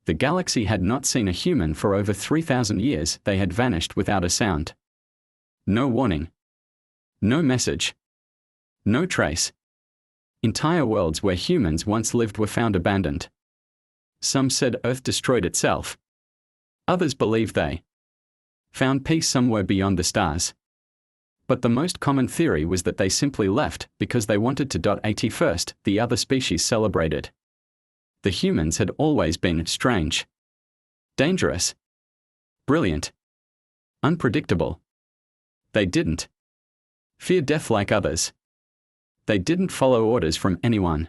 The galaxy had not seen a human for over 3,000 years. They had vanished without a sound. No warning. No message. No trace. Entire worlds where humans once lived were found abandoned. Some said Earth destroyed itself. Others believed they found peace somewhere beyond the stars. But the most common theory was that they simply left because they wanted to. 81st, the other species celebrated. The humans had always been strange, dangerous, brilliant, unpredictable. They didn't fear death like others. They didn't follow orders from anyone.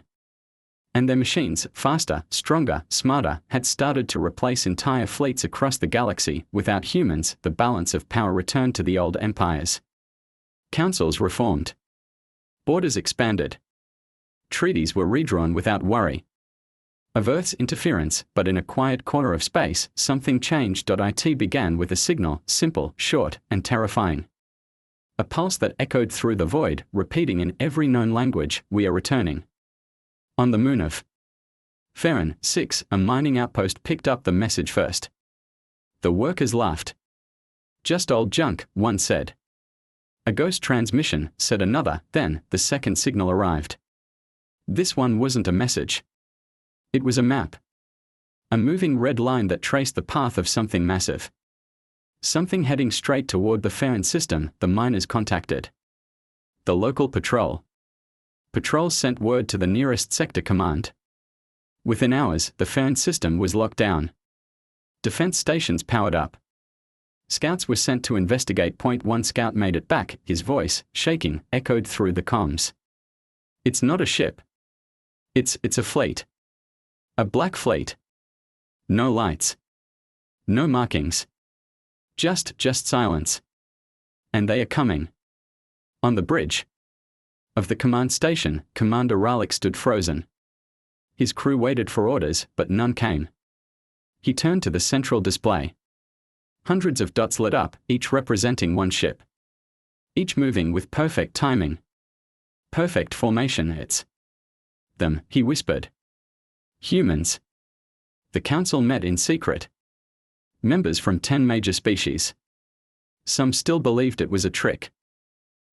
And their machines, faster, stronger, smarter, had started to replace entire fleets across the galaxy. Without humans, the balance of power returned to the old empires. Councils reformed. Borders expanded. Treaties were redrawn without worry of Earth's interference, but in a quiet corner of space, something changed. It began with a signal, simple, short, and terrifying. A pulse that echoed through the void, repeating in every known language, "We are returning." On the moon of Farron 6, a mining outpost picked up the message first. The workers laughed. "Just old junk," one said. "A ghost transmission," said another. Then, the second signal arrived. This one wasn't a message. It was a map. A moving red line that traced the path of something massive. Something heading straight toward the Farron system. The miners contacted the local patrol. Patrols sent word to the nearest sector command. Within hours, the Farron system was locked down. Defense stations powered up. Scouts were sent to investigate. One scout made it back, his voice, shaking, echoed through the comms. "It's not a ship. It's a fleet. A black fleet. No lights. No markings. Just silence. And they are coming." On the bridge of the command station, Commander Ralik stood frozen. His crew waited for orders, but none came. He turned to the central display. Hundreds of dots lit up, each representing one ship. Each moving with perfect timing. Perfect formation. "It's them," he whispered. "Humans." The council met in secret. Members from 10 major species. Some still believed it was a trick.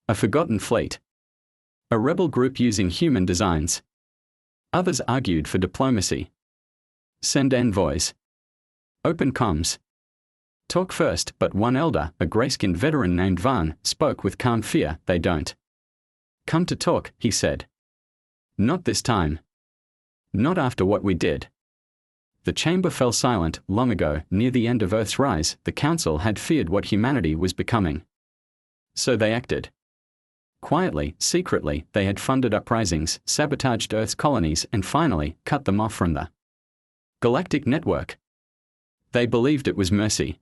A forgotten fleet. A rebel group using human designs. Others argued for diplomacy. Send envoys. Open comms. Talk first. But one elder, a gray-skinned veteran named Van, spoke with calm fear. "They don't come to talk," he said. "Not this time. Not after what we did." The chamber fell silent. Long ago, near the end of Earth's rise, the Council had feared what humanity was becoming. So they acted. Quietly, secretly, they had funded uprisings, sabotaged Earth's colonies, and finally, cut them off from the Galactic network. They believed it was mercy.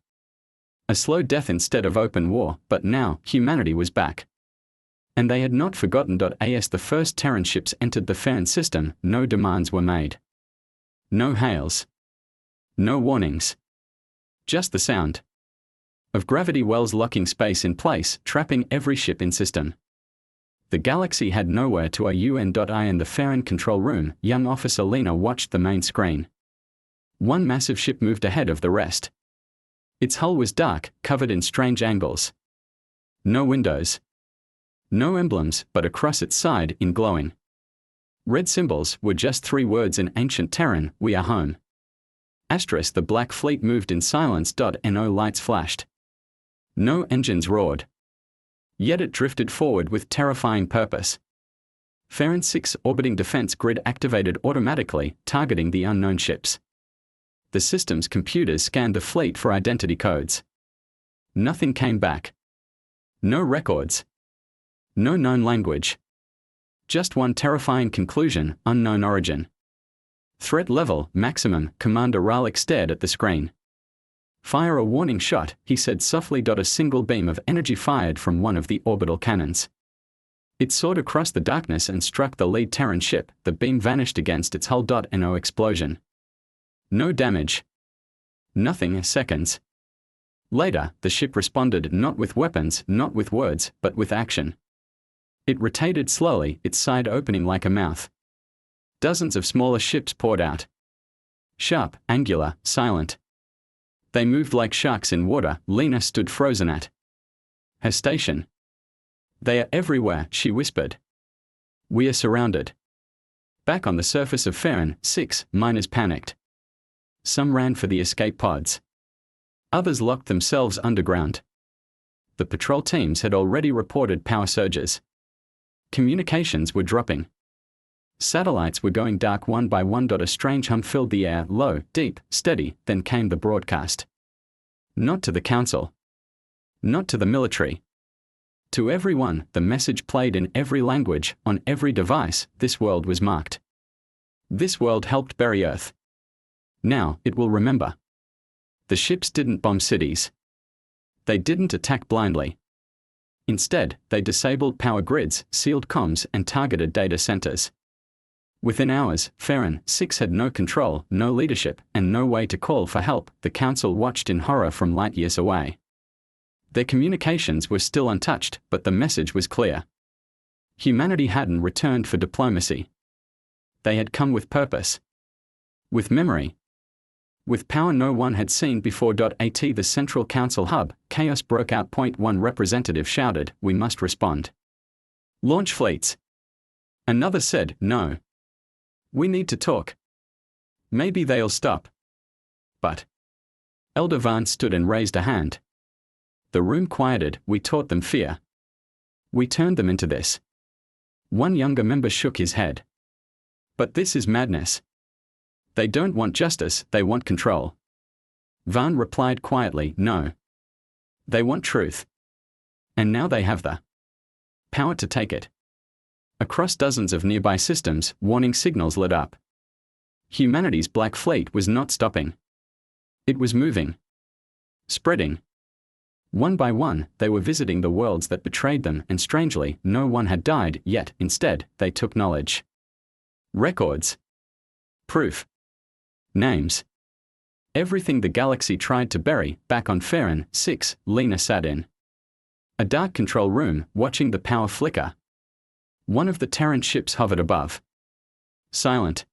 A slow death instead of open war, but now, humanity was back. And they had not forgotten. As the first Terran ships entered the Farron system, no demands were made. No hails. No warnings. Just the sound of gravity wells locking space in place, trapping every ship in system. The galaxy had nowhere to run. In the Farron control room, young Officer Lena watched the main screen. One massive ship moved ahead of the rest. Its hull was dark, covered in strange angles. No windows. No emblems, but across its side, in glowing red symbols, were just 3 words in ancient Terran: "We are home." The black fleet moved in silence. No lights flashed. No engines roared. Yet it drifted forward with terrifying purpose. Farron 6 orbiting defense grid activated automatically, targeting the unknown ships. The system's computers scanned the fleet for identity codes. Nothing came back. No records. No known language. Just one terrifying conclusion: unknown origin. Threat level, maximum. Commander Ralik stared at the screen. "Fire a warning shot," he said softly. A single beam of energy fired from one of the orbital cannons. It soared across the darkness and struck the lead Terran ship. The beam vanished against its hull. No explosion. No damage. Nothing. Seconds later, the ship responded, not with weapons, not with words, but with action. It rotated slowly, its side opening like a mouth. Dozens of smaller ships poured out. sharp, angular, silent. They moved like sharks in water. Lena stood frozen at her station. They are everywhere, she whispered. We are surrounded. Back on the surface of Farron, 6 miners panicked. Some ran for the escape pods. Others locked themselves underground. The patrol teams had already reported power surges. Communications were dropping. Satellites were going dark one by one. A strange hum filled the air, low, deep, steady. Then came the broadcast. Not to the council. Not to the military. To everyone, the message played in every language, on every device. This world was marked. This world helped bury Earth. Now, it will remember. The ships didn't bomb cities. They didn't attack blindly. Instead, they disabled power grids, sealed comms, and targeted data centers. Within hours, Farron, 6 had no control, no leadership, and no way to call for help. The council watched in horror from light years away. Their communications were still untouched, but the message was clear. Humanity hadn't returned for diplomacy. They had come with purpose. With memory. With power no one had seen before. At the Central Council hub, chaos broke out. One representative shouted, "We must respond. Launch fleets." Another said, "No. We need to talk. Maybe they'll stop." But Elder Vance stood and raised a hand. The room quieted. "We taught them fear. We turned them into this." One younger member shook his head. "But this is madness. They don't want justice, they want control." Vaughn replied quietly, "No. They want truth. And now they have the power to take it." Across dozens of nearby systems, warning signals lit up. Humanity's Black Fleet was not stopping. It was moving. Spreading. One by one, they were visiting the worlds that betrayed them, and strangely, no one had died yet. Instead, they took knowledge. Records. Proof. Names. Everything the galaxy tried to bury. Back on Farron, 6, Lena sat in a dark control room, watching the power flicker. One of the Terran ships hovered above. Silent.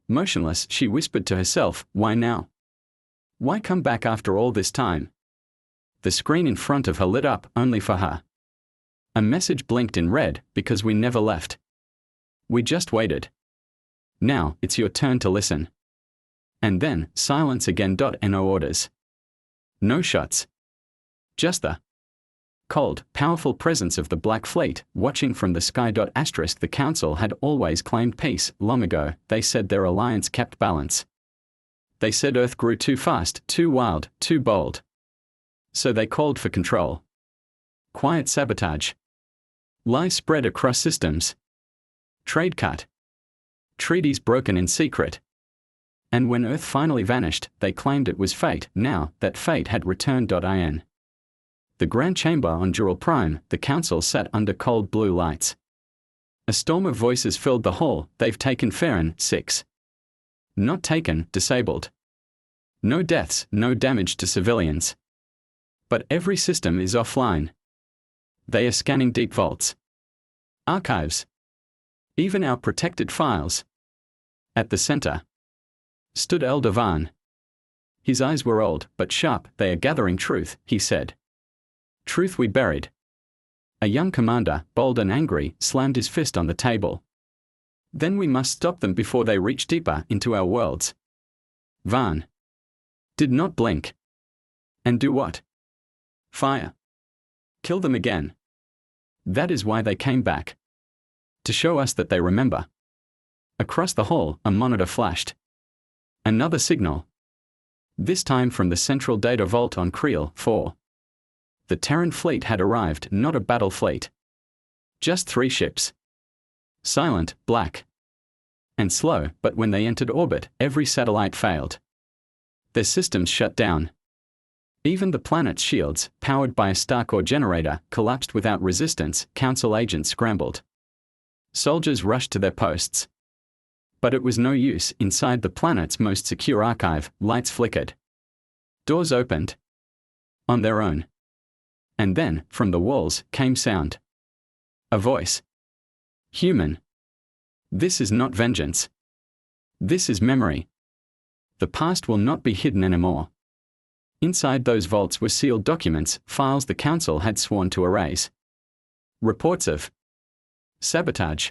Motionless, she whispered to herself, "Why now? Why come back after all this time?" The screen in front of her lit up, only for her. A message blinked in red, "Because we never left. We just waited. Now, it's your turn to listen." And then, silence again. No orders. No shots. Just the cold, powerful presence of the Black Fleet, watching from the sky. The council had always claimed peace. Long ago, they said their alliance kept balance. They said Earth grew too fast, too wild, too bold. So they called for control. Quiet sabotage. Lies spread across systems. Trade cut. Treaties broken in secret. And when Earth finally vanished, they claimed it was fate. Now that fate had returned. In the Grand Chamber on Dural Prime, the council sat under cold blue lights. A storm of voices filled the hall. "They've taken Farron, 6. Not taken, disabled. No deaths, no damage to civilians. But every system is offline. They are scanning deep vaults. Archives. Even our protected files." At the center stood Elder Vaughn. His eyes were old, but sharp. "They are gathering truth," he said. "Truth we buried." A young commander, bold and angry, slammed his fist on the table. "Then we must stop them before they reach deeper into our worlds." Vaughn did not blink. "And do what?" "Fire. Kill them again. That is why they came back. To show us that they remember." Across the hall, a monitor flashed. Another signal. This time from the central data vault on Creel 4. The Terran fleet had arrived, not a battle fleet. Just 3 ships. Silent, black, and slow, but when they entered orbit, every satellite failed. Their systems shut down. Even the planet's shields, powered by a star core generator, collapsed without resistance. Council agents scrambled. Soldiers rushed to their posts. But it was no use. Inside the planet's most secure archive, lights flickered. Doors opened. On their own. And then, from the walls, came sound. A voice. "Human. This is not vengeance. This is memory. The past will not be hidden anymore. Inside those vaults were sealed documents, files the Council had sworn to erase. Reports of sabotage.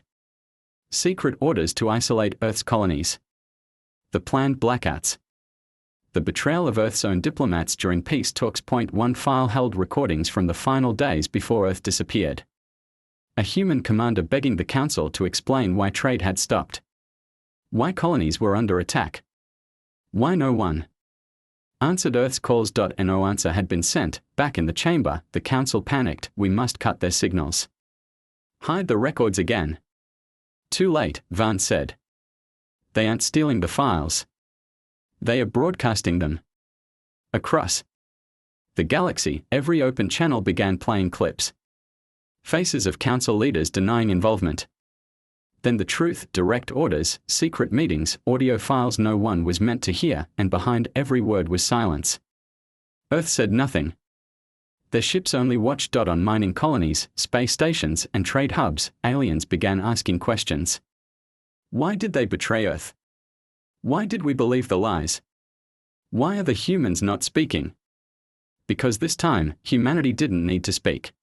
Secret orders to isolate Earth's colonies. The planned blackouts. The betrayal of Earth's own diplomats during peace talks. One file held recordings from the final days before Earth disappeared. A human commander begging the Council to explain why trade had stopped. Why colonies were under attack. Why no one answered Earth's calls. No answer had been sent. Back in the chamber, the Council panicked. We must cut their signals. Hide the records again. Too late, Vaughn said. They aren't stealing the files. They are broadcasting them. Across the galaxy, every open channel began playing clips. Faces of Council leaders denying involvement. Then the truth, direct orders, secret meetings, audio files no one was meant to hear, and behind every word was silence. Earth said nothing. Their ships only watched. On mining colonies, space stations, and trade hubs, aliens began asking questions. Why did they betray Earth? Why did we believe the lies? Why are the humans not speaking? Because this time, humanity didn't need to speak.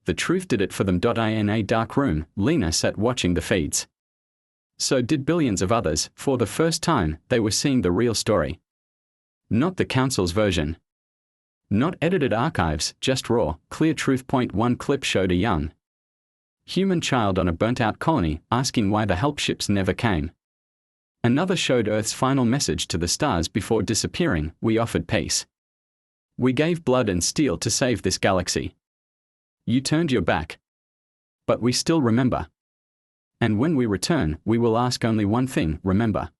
The truth did it for them. In a dark room, Lena sat watching the feeds. So did billions of others. For the first time, they were seeing the real story. Not the Council's version. Not edited archives, just raw, clear truth. One clip showed a young human child on a burnt-out colony, asking why the help ships never came. Another showed Earth's final message to the stars before disappearing: we offered peace. We gave blood and steel to save this galaxy. You turned your back. But we still remember. And when we return, we will ask only one thing: remember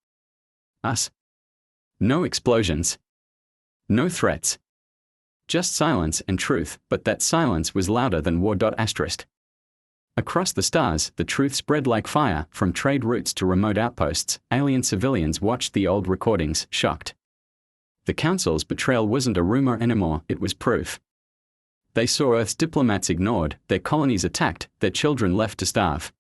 us. No explosions. No threats. Just silence and truth, but that silence was louder than war. Across the stars, the truth spread like fire. From trade routes to remote outposts, alien civilians watched the old recordings, shocked. The Council's betrayal wasn't a rumor anymore, it was proof. They saw Earth's diplomats ignored, their colonies attacked, their children left to starve.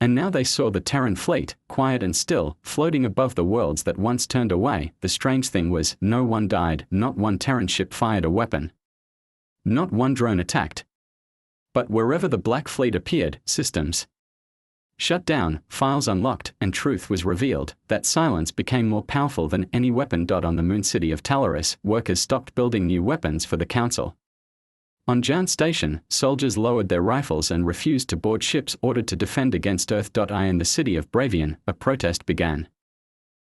And now they saw the Terran fleet, quiet and still, floating above the worlds that once turned away. The strange thing was, no one died, not one Terran ship fired a weapon. Not one drone attacked. But wherever the Black Fleet appeared, systems shut down, files unlocked, and truth was revealed. That silence became more powerful than any weapon. On the moon city of Talaris, workers stopped building new weapons for the Council. On Jan Station, soldiers lowered their rifles and refused to board ships ordered to defend against Earth. In the city of Bravian, a protest began.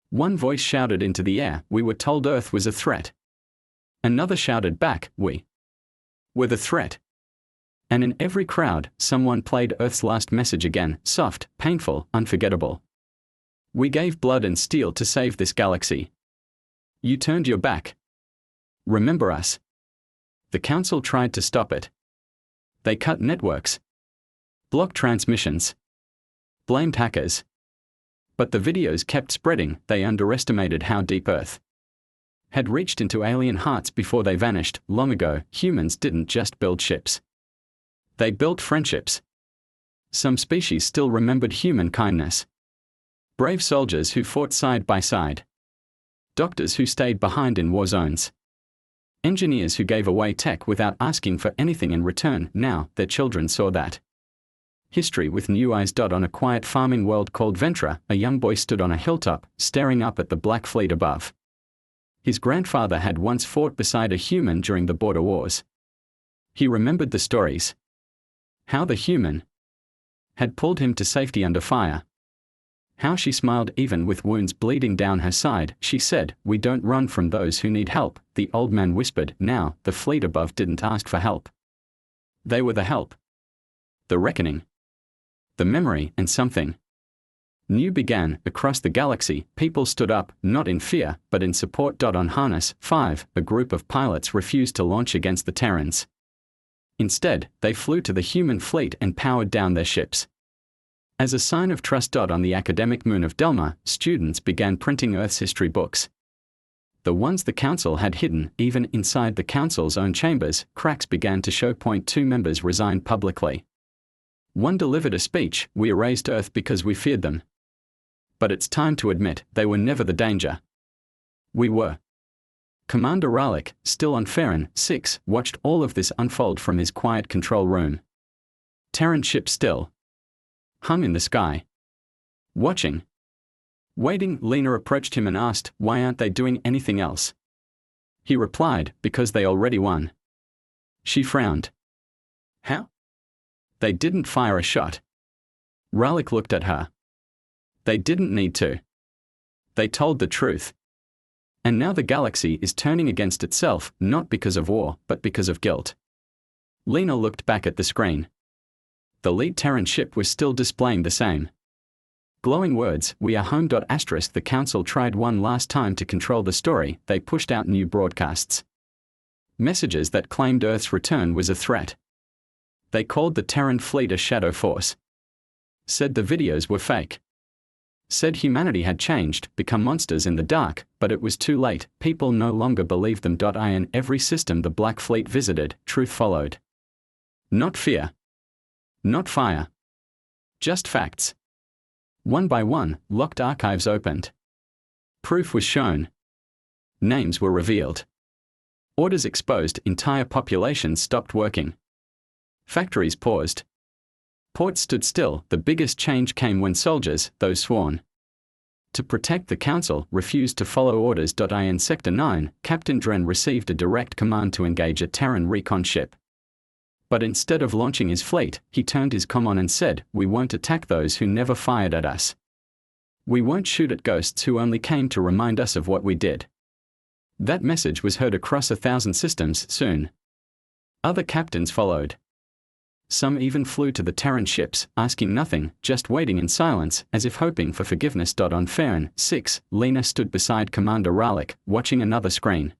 One voice shouted into the air, we were told Earth was a threat. Another shouted back, we were the threat. And in every crowd, someone played Earth's last message again, soft, painful, unforgettable. We gave blood and steel to save this galaxy. You turned your back. Remember us. The Council tried to stop it. They cut networks, blocked transmissions, blamed hackers. But the videos kept spreading. They underestimated how deep Earth had reached into alien hearts before they vanished. Long ago, humans didn't just build ships. They built friendships. Some species still remembered human kindness. Brave soldiers who fought side by side. Doctors who stayed behind in war zones. Engineers who gave away tech without asking for anything in return. Now, their children saw that history with new eyes. On a quiet farming world called Ventra, a young boy stood on a hilltop, staring up at the Black Fleet above. His grandfather had once fought beside a human during the border wars. He remembered the stories. How the human had pulled him to safety under fire. How she smiled even with wounds bleeding down her side. She said, we don't run from those who need help, the old man whispered. Now, the fleet above didn't ask for help. They were the help. The reckoning. The memory, and something new began. Across the galaxy, people stood up, not in fear, but in support. On Harness 5, a group of pilots refused to launch against the Terrans. Instead, they flew to the human fleet and powered down their ships. As a sign of trust. On the academic moon of Delma, students began printing Earth's history books. The ones the Council had hidden. Even inside the Council's own chambers, cracks began to show. 2 members resigned publicly. One delivered a speech, we erased Earth because we feared them. But it's time to admit, they were never the danger. We were. Commander Ralik, still on Farron 6, watched all of this unfold from his quiet control room. Terran ship still. Hung in the sky. Watching. Waiting. Lena approached him and asked, why aren't they doing anything else? He replied, because they already won. She frowned. How? They didn't fire a shot. Ralik looked at her. They didn't need to. They told the truth. And now the galaxy is turning against itself, not because of war, but because of guilt. Lena looked back at the screen. The lead Terran ship was still displaying the same glowing words, "We are home." The Council tried one last time to control the story. They pushed out new broadcasts. Messages that claimed Earth's return was a threat. They called the Terran fleet a shadow force. Said the videos were fake. Said humanity had changed, become monsters in the dark, but it was too late. People no longer believed them. In every system the Black Fleet visited, truth followed. Not fear. Not fire. Just facts. One by one, locked archives opened. Proof was shown. Names were revealed. Orders exposed. Entire populations stopped working. Factories paused. Ports stood still. The biggest change came when soldiers, those sworn to protect the Council, refused to follow orders. In Sector 9, Captain Dren received a direct command to engage a Terran recon ship. But instead of launching his fleet, he turned his comm on and said, "We won't attack those who never fired at us. We won't shoot at ghosts who only came to remind us of what we did." That message was heard across 1,000 systems soon. Other captains followed. Some even flew to the Terran ships, asking nothing, just waiting in silence, as if hoping for forgiveness. On Farron 6, Lena stood beside Commander Ralik, watching another screen.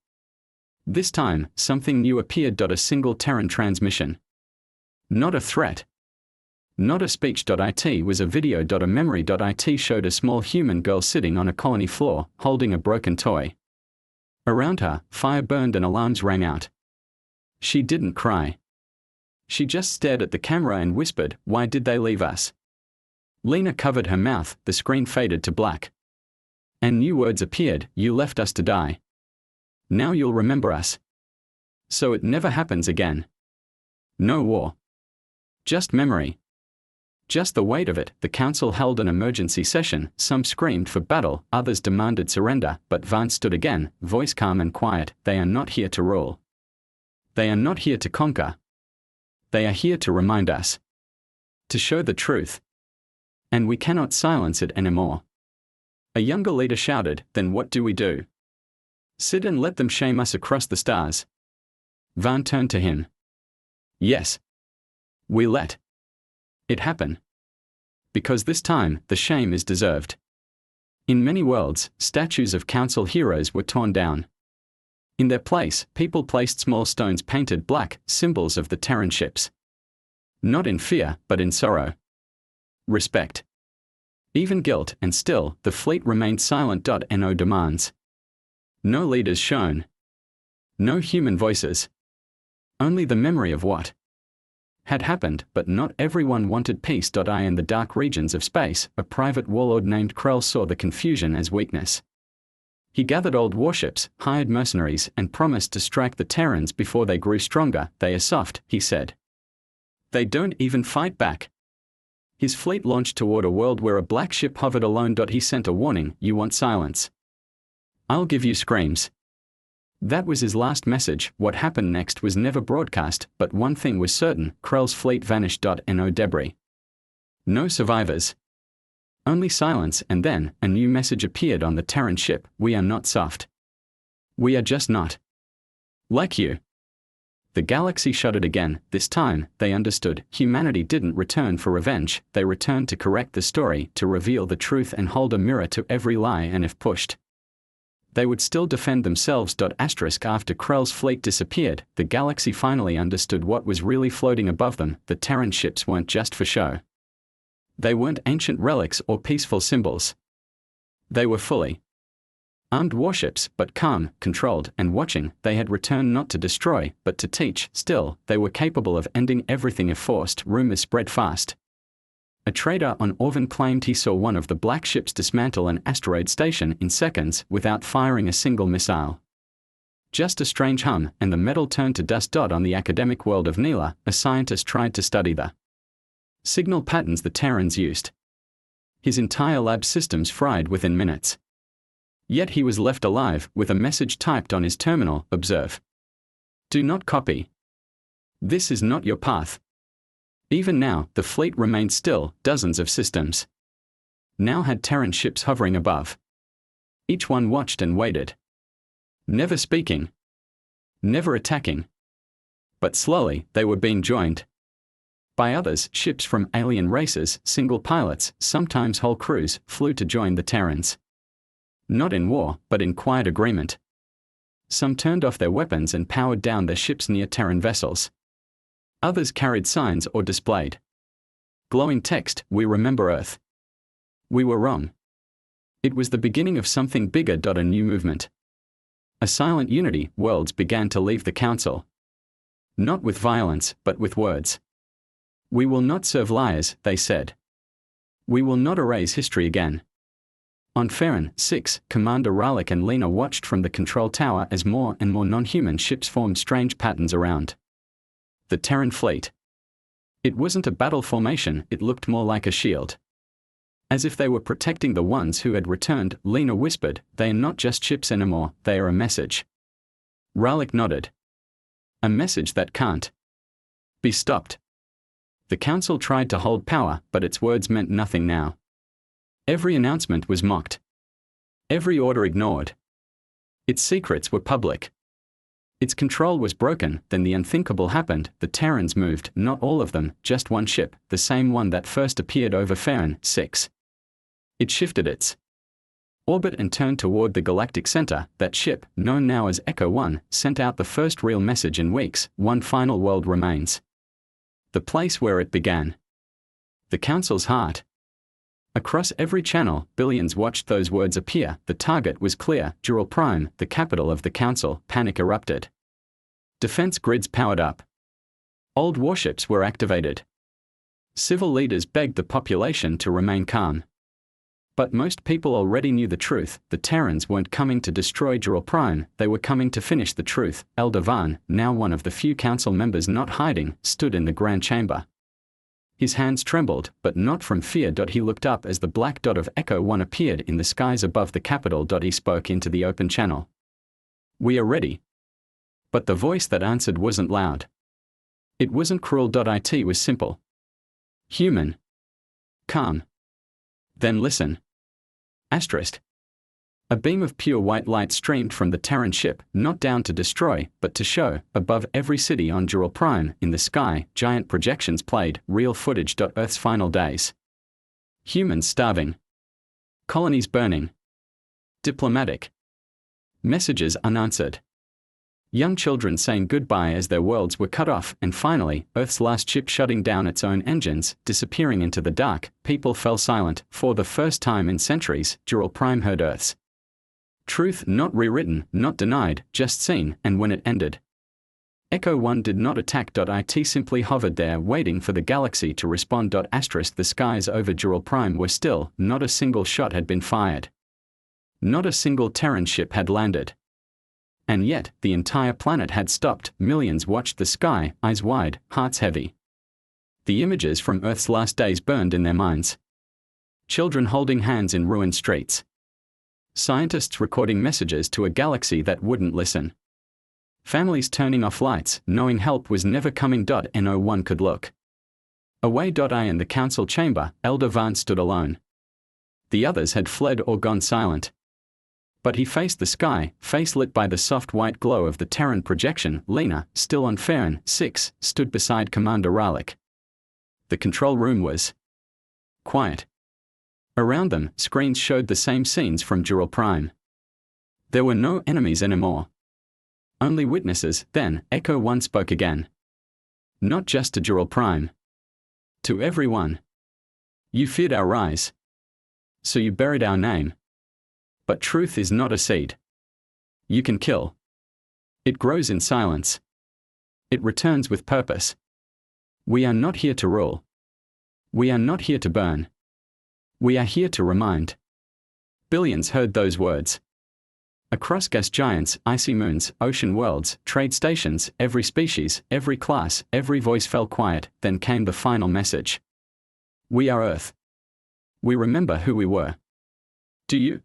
This time, something new appeared. A single Terran transmission. Not a threat. Not a speech. It was a video. A memory. It showed a small human girl sitting on a colony floor, holding a broken toy. Around her, fire burned and alarms rang out. She didn't cry. She just stared at the camera and whispered, "Why did they leave us?" Lena covered her mouth. The screen faded to black. And new words appeared, "You left us to die. Now you'll remember us. So it never happens again. No war. Just memory. Just the weight of it." The Council held an emergency session. Some screamed for battle, others demanded surrender, but Vance stood again, voice calm and quiet. "They are not here to rule. They are not here to conquer. They are here to remind us. To show the truth. And we cannot silence it anymore." A younger leader shouted, "Then what do we do? Sit and let them shame us across the stars?" Van turned to him. "Yes. We let it happen. Because this time, the shame is deserved." In many worlds, statues of Council heroes were torn down. In their place, people placed small stones painted black, symbols of the Terran ships. Not in fear, but in sorrow. Respect. Even guilt, and still, the fleet remained silent. No demands. No leaders shown. No human voices. Only the memory of what had happened, but not everyone wanted peace. In the dark regions of space, a private warlord named Krell saw the confusion as weakness. He gathered old warships, hired mercenaries, and promised to strike the Terrans before they grew stronger. "They are soft," he said. "They don't even fight back." His fleet launched toward a world where a black ship hovered alone. He sent a warning, "You want silence? I'll give you screams." That was his last message. What happened next was never broadcast, but one thing was certain, Krell's fleet vanished. No debris. No survivors. Only silence. And then, a new message appeared on the Terran ship: "We are not soft. We are just not like you." The galaxy shuddered again. This time, they understood. Humanity didn't return for revenge, they returned to correct the story, to reveal the truth and hold a mirror to every lie, and if pushed, they would still defend themselves. After Krell's fleet disappeared, the galaxy finally understood what was really floating above them. The Terran ships weren't just for show. They weren't ancient relics or peaceful symbols. They were fully armed warships, but calm, controlled, and watching. They had returned not to destroy, but to teach. Still, they were capable of ending everything if forced. Rumors spread fast. A trader on Orvan claimed he saw one of the black ships dismantle an asteroid station in seconds without firing a single missile. Just a strange hum, and the metal turned to dust. On the academic world of Neela, a scientist tried to study the signal patterns the Terrans used. His entire lab systems fried within minutes. Yet he was left alive with a message typed on his terminal: observe. Do not copy. This is not your path. Even now, the fleet remained still. Dozens of systems now had Terran ships hovering above. Each one watched and waited. Never speaking. Never attacking. But slowly, they were being joined by others. Ships from alien races, single pilots, sometimes whole crews, flew to join the Terrans. Not in war, but in quiet agreement. Some turned off their weapons and powered down their ships near Terran vessels. Others carried signs or displayed glowing text: "We remember Earth. We were wrong." It was the beginning of something bigger. A new movement. A silent unity. Worlds began to leave the Council. Not with violence, but with words. "We will not serve liars," they said. "We will not erase history again." On Farron 6, Commander Ralik and Lena watched from the control tower as more and more non-human ships formed strange patterns around the Terran fleet. It wasn't a battle formation, it looked more like a shield. As if they were protecting the ones who had returned. Lena whispered, "They are not just ships anymore, they are a message." Ralik nodded. "A message that can't be stopped." The Council tried to hold power, but its words meant nothing now. Every announcement was mocked. Every order ignored. Its secrets were public. Its control was broken. Then the unthinkable happened. The Terrans moved, not all of them, just one ship, the same one that first appeared over Farron 6. It shifted its orbit and turned toward the galactic center. That ship, known now as Echo 1, sent out the first real message in weeks: one final world remains. The place where it began. The Council's heart. Across every channel, billions watched those words appear. The target was clear: Dural Prime, the capital of the Council. Panic erupted. Defense grids powered up. Old warships were activated. Civil leaders begged the population to remain calm. But most people already knew the truth. The Terrans weren't coming to destroy Dural Prime, they were coming to finish the truth. Elder Van, now one of the few council members not hiding, stood in the grand chamber. His hands trembled, but not from fear. He looked up as the black dot of Echo 1 appeared in the skies above the capital. He spoke into the open channel. "We are ready." But the voice that answered wasn't loud. It wasn't cruel. It was simple. Human. Calm. Then listen. Asterisk. A beam of pure white light streamed from the Terran ship, not down to destroy, but to show. Above every city on Dural Prime, in the sky, giant projections played real footage. Earth's final days. Humans starving. Colonies burning. Diplomatic messages unanswered. Young children saying goodbye as their worlds were cut off, and finally, Earth's last ship shutting down its own engines, disappearing into the dark. People fell silent. For the first time in centuries, Dural Prime heard Earth's truth, not rewritten, not denied, just seen. And when it ended, Echo 1 did not attack. It simply hovered there, waiting for the galaxy to respond. The skies over Dural Prime were still. Not a single shot had been fired. Not a single Terran ship had landed. And yet, the entire planet had stopped. Millions watched the sky, eyes wide, hearts heavy. The images from Earth's last days burned in their minds. Children holding hands in ruined streets. Scientists recording messages to a galaxy that wouldn't listen. Families turning off lights, knowing help was never coming. No one could look away. In the council chamber, Elder Van stood alone. The others had fled or gone silent. But he faced the sky, face lit by the soft white glow of the Terran projection. Lena, still on Farron 6, stood beside Commander Ralik. The control room was quiet. Around them, screens showed the same scenes from Dural Prime. There were no enemies anymore. Only witnesses. Then, Echo 1 spoke again. Not just to Dural Prime. To everyone. You feared our rise. So you buried our name. But truth is not a seed you can kill. It grows in silence. It returns with purpose. We are not here to rule. We are not here to burn. We are here to remind. Billions heard those words. Across gas giants, icy moons, ocean worlds, trade stations, every species, every class, every voice fell quiet. Then came the final message. We are Earth. We remember who we were. Do you?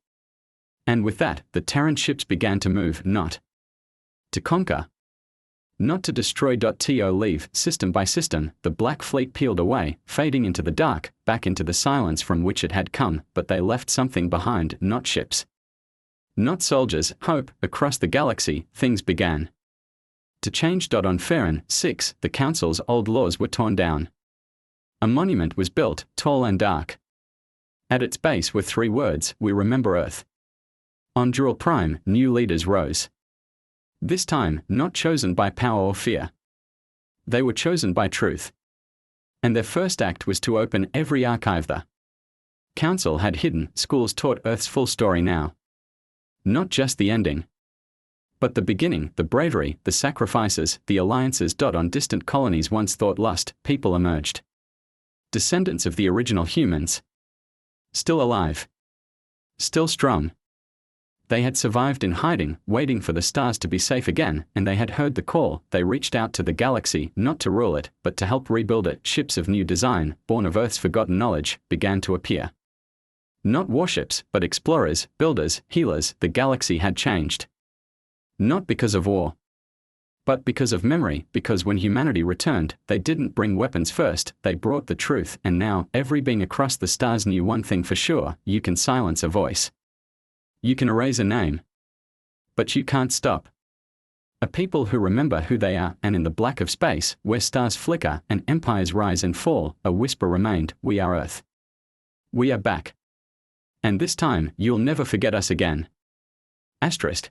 And with that, the Terran ships began to move, not to conquer, not to destroy. To leave, system by system, the black fleet peeled away, fading into the dark, back into the silence from which it had come, but they left something behind, not ships. Not soldiers, hope. Across the galaxy, things began to change. On Farron 6, the Council's old laws were torn down. A monument was built, tall and dark. At its base were 3 words, we remember Earth. On Dural Prime, new leaders rose. This time, not chosen by power or fear. They were chosen by truth. And their first act was to open every archive the Council had hidden. Schools taught Earth's full story now. Not just the ending, but the beginning, the bravery, the sacrifices, the alliances. On distant colonies once thought lost, people emerged. Descendants of the original humans. Still alive. Still strong. They had survived in hiding, waiting for the stars to be safe again, and they had heard the call. They reached out to the galaxy, not to rule it, but to help rebuild it. Ships of new design, born of Earth's forgotten knowledge, began to appear. Not warships, but explorers, builders, healers. The galaxy had changed. Not because of war, but because of memory, because when humanity returned, they didn't bring weapons first, they brought the truth, and now, every being across the stars knew one thing for sure: you can silence a voice. You can erase a name. But you can't stop. A people who remember who they are, and in the black of space, where stars flicker and empires rise and fall, a whisper remained: we are Earth. We are back. And this time, you'll never forget us again. Asterisk.